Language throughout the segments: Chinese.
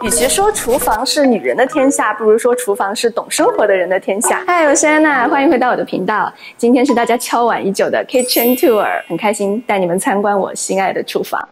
与其说厨房是女人的天下，不如说厨房是懂生活的人的天下。嗨，我是安娜，欢迎回到我的频道。今天是大家敲碗已久的 Kitchen Tour， 很开心带你们参观我心爱的厨房。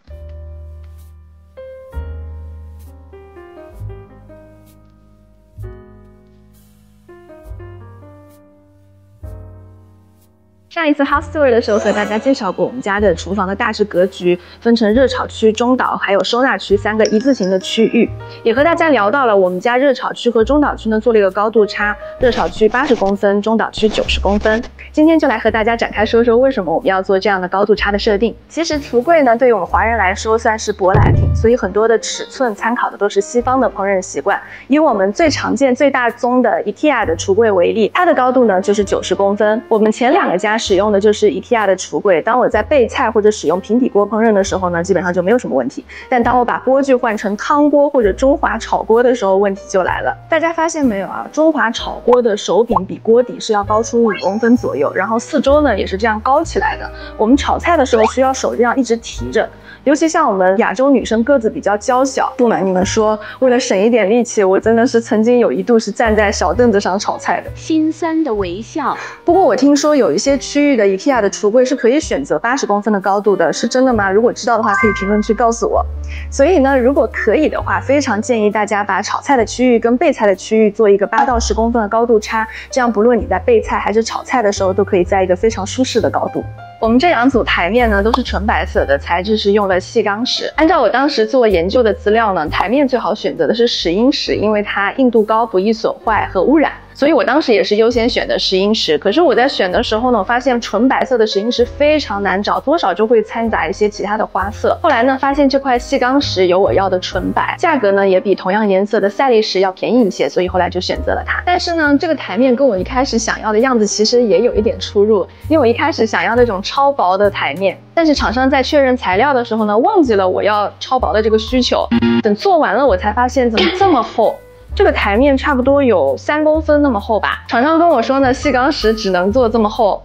上一次 House Tour 的时候和大家介绍过我们家的厨房的大致格局，分成热炒区、中岛还有收纳区3个一字形的区域，也和大家聊到了我们家热炒区和中岛区呢做了一个高度差，热炒区80公分，中岛区90公分。今天就来和大家展开说说为什么我们要做这样的高度差的设定。其实橱柜呢对于我们华人来说算是舶来品，所以很多的尺寸参考的都是西方的烹饪习惯。以我们最常见最大宗的 IKEA 的橱柜为例，它的高度呢就是90公分。我们前2个家使用的就是 IKEA 的橱柜，当我在备菜或者使用平底锅烹饪的时候呢，基本上就没有什么问题。但当我把锅具换成汤锅或者中华炒锅的时候，问题就来了。大家发现没有啊？中华炒锅的手柄比锅底是要高出5公分左右，然后四周呢也是这样高起来的。我们炒菜的时候需要手这样一直提着。尤其像我们亚洲女生个子比较娇小，不瞒你们说，为了省一点力气，我真的是曾经有一度是站在小凳子上炒菜的。心酸的微笑。不过我听说有一些区域的 IKEA 的橱柜是可以选择80公分的高度的，是真的吗？如果知道的话，可以评论区告诉我。所以呢，如果可以的话，非常建议大家把炒菜的区域跟备菜的区域做一个8到10公分的高度差，这样不论你在备菜还是炒菜的时候，都可以在一个非常舒适的高度。我们这2组台面呢都是纯白色的，材质是用了细钢石。按照我当时做研究的资料呢，台面最好选择的是10英石，因为它硬度高，不易损坏和污染。所以我当时也是优先选的10英石。可是我在选的时候呢，我发现纯白色的10英石非常难找，多少就会掺杂一些其他的花色。后来呢，发现这块细钢石有我要的纯白，价格呢也比同样颜色的赛力石要便宜一些，所以后来就选择了它。但是呢，这个台面跟我一开始想要的样子其实也有一点出入，因为我一开始想要那种超薄的台面，但是厂商在确认材料的时候呢，忘记了我要超薄的这个需求。等做完了，我才发现怎么这么厚。这个台面差不多有3公分那么厚吧，厂商跟我说呢，细钢石只能做这么厚。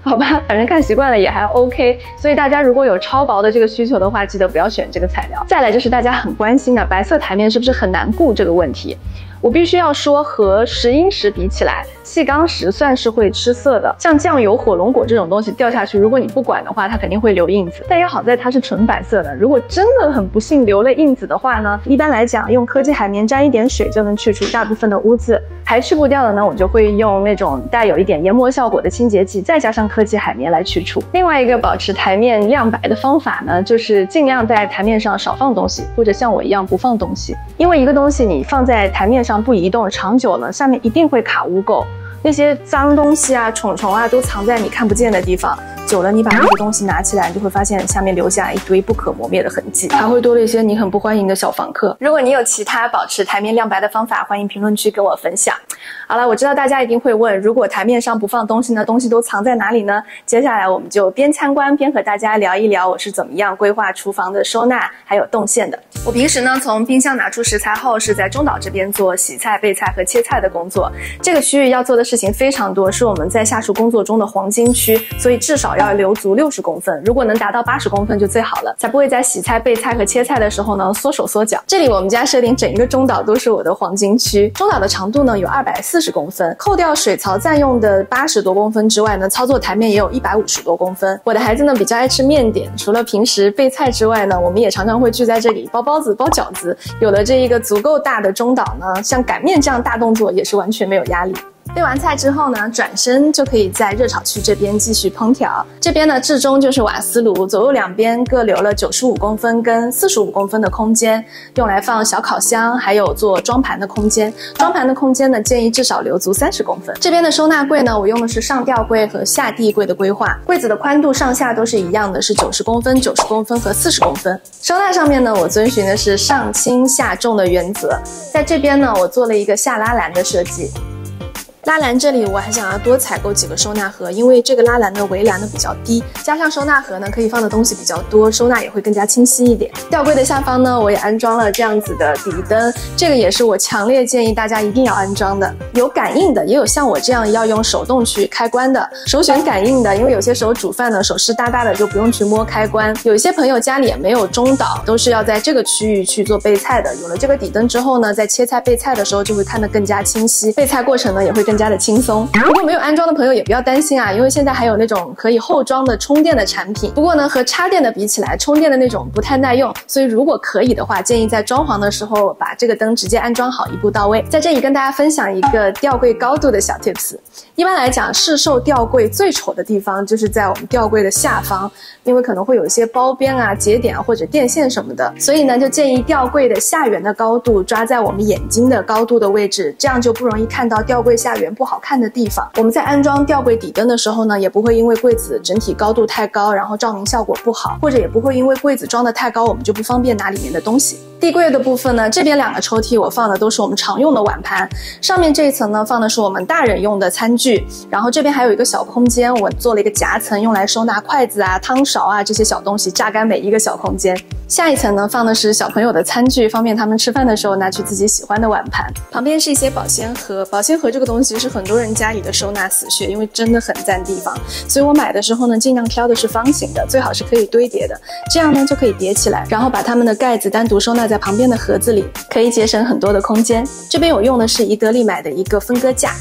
好吧，反正看习惯了也还 OK， 所以大家如果有超薄的这个需求的话，记得不要选这个材料。再来就是大家很关心的白色台面是不是很难顾这个问题。我必须要说，和10英石比起来，细钢石算是会吃色的。像酱油、火龙果这种东西掉下去，如果你不管的话，它肯定会留印子。但也好在它是纯白色的，如果真的很不幸留了印子的话呢，一般来讲用科技海绵沾一点水就能去除大部分的污渍。还去不掉的呢，我就会用那种带有一点研磨效果的清洁剂，再加上科技海绵来去除。另外一个保持台面亮白的方法呢，就是尽量在台面上少放东西，或者像我一样不放东西。因为一个东西你放在台面上不移动，长久了下面一定会卡污垢，那些脏东西啊、虫虫啊都藏在你看不见的地方。久了，你把那个东西拿起来，你就会发现下面留下一堆不可磨灭的痕迹，还会多了一些你很不欢迎的小房客。如果你有其他保持台面亮白的方法，欢迎评论区跟我分享。好了，我知道大家一定会问，如果台面上不放东西呢，东西都藏在哪里呢？接下来我们就边参观边和大家聊一聊我是怎么样规划厨房的收纳还有动线的。我平时呢，从冰箱拿出食材后，是在中岛这边做洗菜、备菜和切菜的工作。这个区域要做的事情非常多，是我们在下厨工作中的黄金区，所以至少要留足60公分，如果能达到80公分就最好了，才不会在洗菜、备菜和切菜的时候呢缩手缩脚。这里我们家设定整一个中岛都是我的黄金区。中岛的长度呢有240公分，扣掉水槽占用的80多公分之外呢，操作台面也有150多公分。我的孩子呢比较爱吃面点，除了平时备菜之外呢，我们也常常会聚在这里包包子、包饺子。有了这一个足够大的中岛呢，像擀面这样大动作也是完全没有压力。备完菜之后呢，转身就可以在热炒区这边继续烹调。这边呢，至中就是瓦斯炉，左右两边各留了95公分跟45公分的空间，用来放小烤箱，还有做装盘的空间。装盘的空间呢，建议至少留足30公分。这边的收纳柜呢，我用的是上吊柜和下地柜的规划，柜子的宽度上下都是一样的，是90公分、90公分和40公分。收纳上面呢，我遵循的是上轻下重的原则。在这边呢，我做了一个下拉篮的设计。拉篮这里我还想要多采购几个收纳盒，因为这个拉篮的围栏呢比较低，加上收纳盒呢可以放的东西比较多，收纳也会更加清晰一点。吊柜的下方呢，我也安装了这样子的底灯，这个也是我强烈建议大家一定要安装的。有感应的，也有像我这样要用手动去开关的。首选感应的，因为有些时候煮饭呢手湿哒哒的就不用去摸开关。有一些朋友家里也没有中岛，都是要在这个区域去做备菜的。有了这个底灯之后呢，在切菜备菜的时候就会看得更加清晰，备菜过程呢也会更加的轻松。如果没有安装的朋友也不要担心啊，因为现在还有那种可以后装的充电的产品，不过呢和插电的比起来，充电的那种不太耐用，所以如果可以的话，建议在装潢的时候把这个灯直接安装好，一步到位。在这里跟大家分享一个吊柜高度的小 tips。一般来讲，市售吊柜最丑的地方就是在我们吊柜的下方，因为可能会有一些包边啊、节点啊或者电线什么的，所以呢就建议吊柜的下缘的高度抓在我们眼睛的高度的位置，这样就不容易看到吊柜下缘不好看的地方。我们在安装吊柜底灯的时候呢，也不会因为柜子整体高度太高，然后照明效果不好，或者也不会因为柜子装得太高，我们就不方便拿里面的东西。地柜的部分呢，这边2个抽屉我放的都是我们常用的碗盘，上面这一层呢放的是我们大人用的餐具，然后这边还有一个小空间，我做了一个夹层，用来收纳筷子啊、汤勺啊这些小东西，榨干每一个小空间。下一层呢放的是小朋友的餐具，方便他们吃饭的时候拿去自己喜欢的碗盘。旁边是一些保鲜盒，保鲜盒这个东西是很多人家里的收纳死穴，因为真的很占地方，所以我买的时候呢尽量挑的是方形的，最好是可以堆叠的，这样呢就可以叠起来，然后把它们的盖子单独收纳在旁边的盒子里，可以节省很多的空间。这边我用的是宜得利买的一个分割架，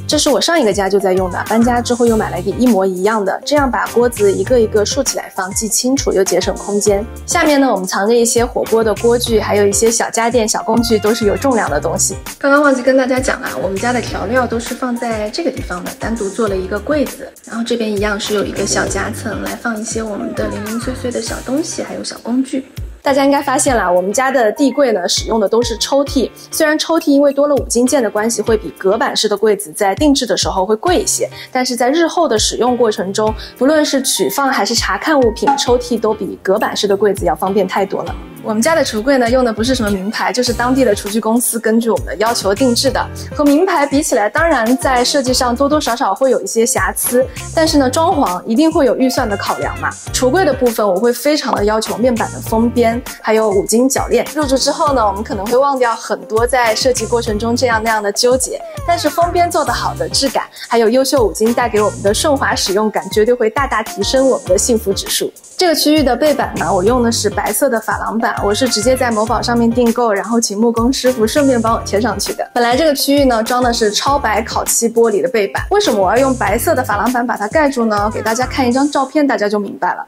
这是我上一个家就在用的，搬家之后又买了一个一模一样的，这样把锅子一个一个竖起来放，既清楚又节省空间。下面呢，我们藏着一些火锅的锅具，还有一些小家电、小工具，都是有重量的东西。刚刚忘记跟大家讲了，我们家的调料都是放在这个地方的，单独做了一个柜子，然后这边一样是有一个小夹层，来放一些我们的零零碎碎的小东西，还有小工具。大家应该发现了，我们家的地柜呢使用的都是抽屉，虽然抽屉因为多了5金件的关系，会比隔板式的柜子在定制的时候会贵一些，但是在日后的使用过程中，不论是取放还是查看物品，抽屉都比隔板式的柜子要方便太多了。我们家的橱柜呢，用的不是什么名牌，就是当地的厨具公司根据我们的要求定制的。和名牌比起来，当然在设计上多多少少会有一些瑕疵，但是呢，装潢一定会有预算的考量嘛。橱柜的部分，我会非常的要求面板的封边，还有5金铰链。入住之后呢，我们可能会忘掉很多在设计过程中这样那样的纠结，但是封边做得好的质感，还有优秀5金带给我们的顺滑使用感，绝对会大大提升我们的幸福指数。这个区域的背板呢，我用的是白色的珐琅板，我是直接在某宝上面订购，然后请木工师傅顺便帮我贴上去的。本来这个区域呢装的是超白烤漆玻璃的背板，为什么我要用白色的珐琅板把它盖住呢？给大家看一张照片，大家就明白了。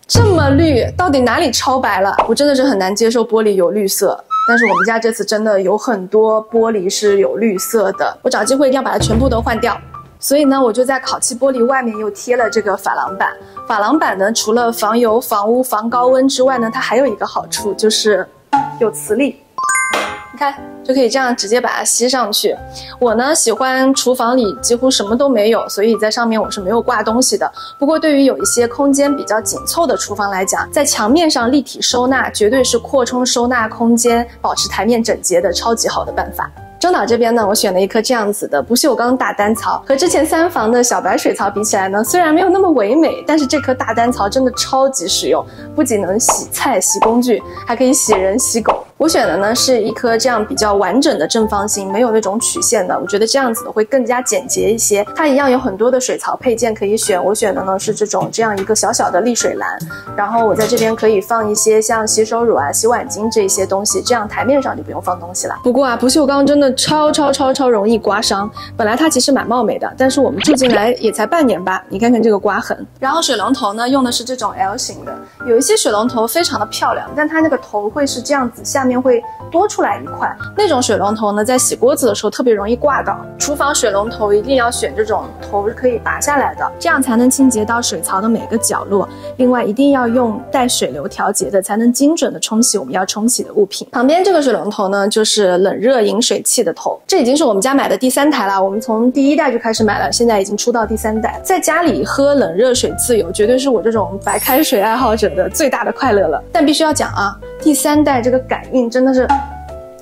这么绿，到底哪里超白了？我真的是很难接受玻璃有绿色，但是我们家这次真的有很多玻璃是有绿色的，我找机会一定要把它全部都换掉。所以呢，我就在烤漆玻璃外面又贴了这个珐琅板。珐琅板呢，除了防油、防污、防高温之外呢，它还有一个好处，就是有磁力。你看，就可以这样直接把它吸上去。我呢喜欢厨房里几乎什么都没有，所以在上面我是没有挂东西的。不过对于有一些空间比较紧凑的厨房来讲，在墙面上立体收纳绝对是扩充收纳空间、保持台面整洁的超级好的办法。中岛这边呢，我选了一颗这样子的不锈钢大单槽，和之前3房的小白水槽比起来呢，虽然没有那么唯美，但是这颗大单槽真的超级实用，不仅能洗菜、洗工具，还可以洗人、洗狗。我选的呢是一颗这样比较完整的正方形，没有那种曲线的，我觉得这样子的会更加简洁一些。它一样有很多的水槽配件可以选，我选的呢是这样一个小小的沥水篮，然后我在这边可以放一些像洗手乳啊、洗碗巾这些东西，这样台面上就不用放东西了。不过啊，不锈钢真的超容易刮伤，本来它其实蛮貌美的，但是我们住进来也才半年吧，你看看这个刮痕。然后水龙头呢用的是这种 L 型的，有一些水龙头非常的漂亮，但它那个头会是这样子，下面会多出来一块，那种水龙头呢在洗锅子的时候特别容易挂到。厨房水龙头一定要选这种头可以拔下来的，这样才能清洁到水槽的每个角落。另外一定要用带水流调节的，才能精准的冲洗我们要冲洗的物品。旁边这个水龙头呢就是冷热饮水器的头，这已经是我们家买的第3台了，我们从第1代就开始买了，现在已经出到第3代。在家里喝冷热水自由，绝对是我这种白开水爱好者的最大的快乐了。但必须要讲啊，第3代这个感应真的是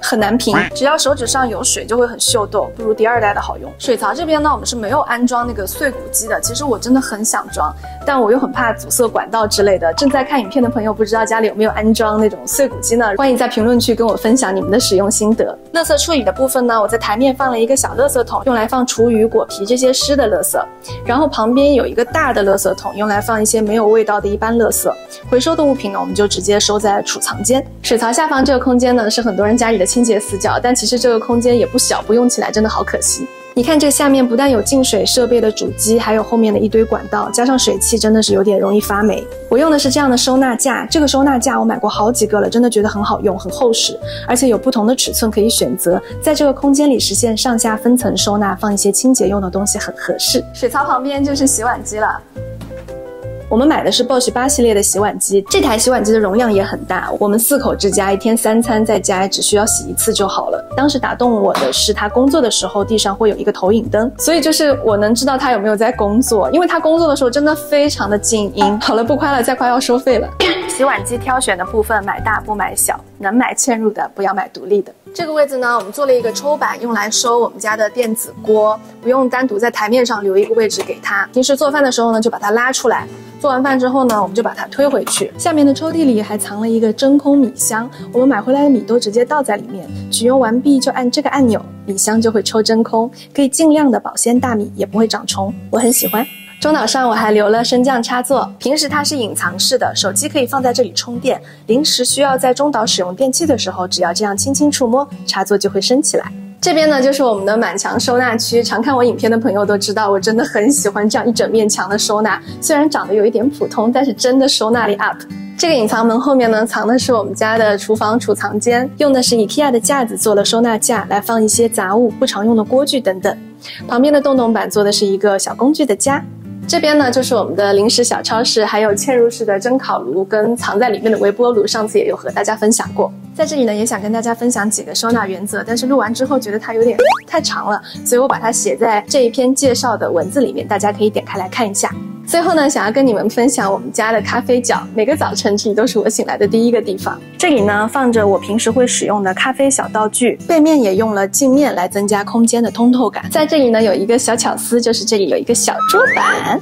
很难平，只要手指上有水就会很秀逗，不如第2代的好用。水槽这边呢，我们是没有安装那个碎骨机的，其实我真的很想装，但我又很怕阻塞管道之类的。正在看影片的朋友，不知道家里有没有安装那种碎骨机呢？欢迎在评论区跟我分享你们的使用心得。垃圾处理的部分呢，我在台面放了一个小垃圾桶，用来放厨余、果皮这些湿的垃圾，然后旁边有一个大的垃圾桶，用来放一些没有味道的一般垃圾。回收的物品呢，我们就直接收在储藏间。水槽下方这个空间呢，是很多人家里的清洁死角，但其实这个空间也不小，不用起来真的好可惜。你看这下面不但有净水设备的主机，还有后面的一堆管道，加上水汽，真的是有点容易发霉。我用的是这样的收纳架，这个收纳架我买过好几个了，真的觉得很好用，很厚实，而且有不同的尺寸可以选择，在这个空间里实现上下分层收纳，放一些清洁用的东西很合适。水槽旁边就是洗碗机了。我们买的是 Bosch 8系列的洗碗机，这台洗碗机的容量也很大，我们4口之家1天3餐在家只需要洗1次就好了。当时打动我的是他工作的时候地上会有一个投影灯，所以就是我能知道他有没有在工作，因为他工作的时候真的非常的静音。好了，不夸了，再夸要收费了。洗碗机挑选的部分买大不买小，能买嵌入的不要买独立的。这个位置呢，我们做了一个抽板，用来收我们家的电子锅，不用单独在台面上留一个位置给它。平时做饭的时候呢，就把它拉出来。做完饭之后呢，我们就把它推回去。下面的抽屉里还藏了一个真空米箱，我们买回来的米都直接倒在里面，取用完毕就按这个按钮，米箱就会抽真空，可以尽量的保鲜大米，也不会长虫，我很喜欢。中岛上我还留了升降插座，平时它是隐藏式的，手机可以放在这里充电，临时需要在中岛使用电器的时候，只要这样轻轻触摸，插座就会升起来。这边呢就是我们的满墙收纳区，常看我影片的朋友都知道，我真的很喜欢这样一整面墙的收纳，虽然长得有一点普通，但是真的收纳力 up。这个隐藏门后面呢，藏的是我们家的厨房储藏间，用的是 IKEA 的架子做了收纳架，来放一些杂物、不常用的锅具等等。旁边的洞洞板做的是一个小工具的家。这边呢就是我们的零食小超市，还有嵌入式的蒸烤炉跟藏在里面的微波炉，上次也有和大家分享过。在这里呢也想跟大家分享几个收纳原则，但是录完之后觉得它有点太长了，所以我把它写在这一篇介绍的文字里面，大家可以点开来看一下。最后呢，想要跟你们分享我们家的咖啡角，每个早晨这里都是我醒来的第一个地方。这里呢放着我平时会使用的咖啡小道具，背面也用了镜面来增加空间的通透感。在这里呢有一个小巧思，就是这里有一个小桌板。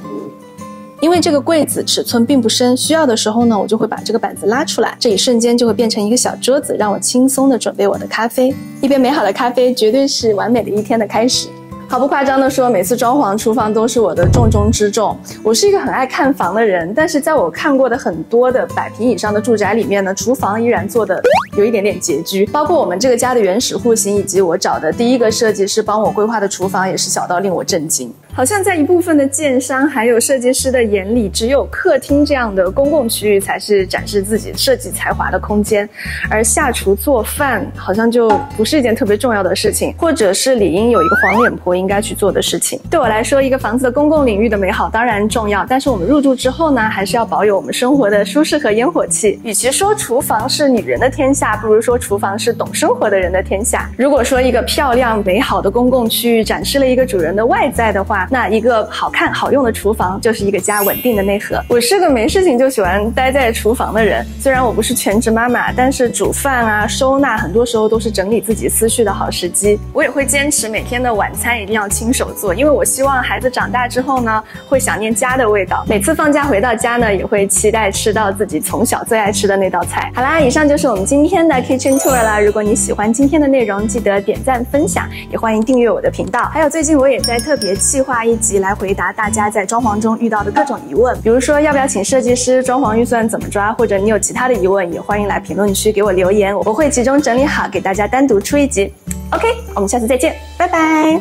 因为这个柜子尺寸并不深，需要的时候呢，我就会把这个板子拉出来，这一瞬间就会变成一个小桌子，让我轻松的准备我的咖啡。一杯美好的咖啡绝对是完美的一天的开始。毫不夸张的说，每次装潢厨房都是我的重中之重。我是一个很爱看房的人，但是在我看过的很多的100平以上的住宅里面呢，厨房依然做的有一点点拮据。包括我们这个家的原始户型，以及我找的第一个设计师帮我规划的厨房，也是小到令我震惊。好像在一部分的建商还有设计师的眼里，只有客厅这样的公共区域才是展示自己设计才华的空间，而下厨做饭好像就不是一件特别重要的事情，或者是理应有一个黄脸婆应该去做的事情。对我来说，一个房子的公共领域的美好当然重要，但是我们入住之后呢，还是要保有我们生活的舒适和烟火气。与其说厨房是女人的天下，不如说厨房是懂生活的人的天下。如果说一个漂亮美好的公共区域展示了一个主人的外在的话，那一个好看好用的厨房就是一个家稳定的内核。我是个没事情就喜欢待在厨房的人，虽然我不是全职妈妈，但是煮饭啊收纳很多时候都是整理自己思绪的好时机。我也会坚持每天的晚餐一定要亲手做，因为我希望孩子长大之后呢，会想念家的味道。每次放假回到家呢，也会期待吃到自己从小最爱吃的那道菜。好啦，以上就是我们今天的 Kitchen Tour 啦。如果你喜欢今天的内容，记得点赞分享，也欢迎订阅我的频道。还有最近我也在特别企划一集来回答大家在装潢中遇到的各种疑问，比如说要不要请设计师，装潢预算怎么抓，或者你有其他的疑问，也欢迎来评论区给我留言，我会集中整理好给大家单独出一集。OK， 我们下次再见，拜拜。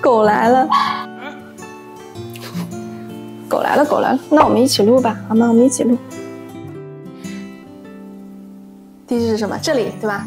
狗来了，狗来了，狗来了，那我们一起录吧，好吗？我们一起录。地址是什么？这里，对吧？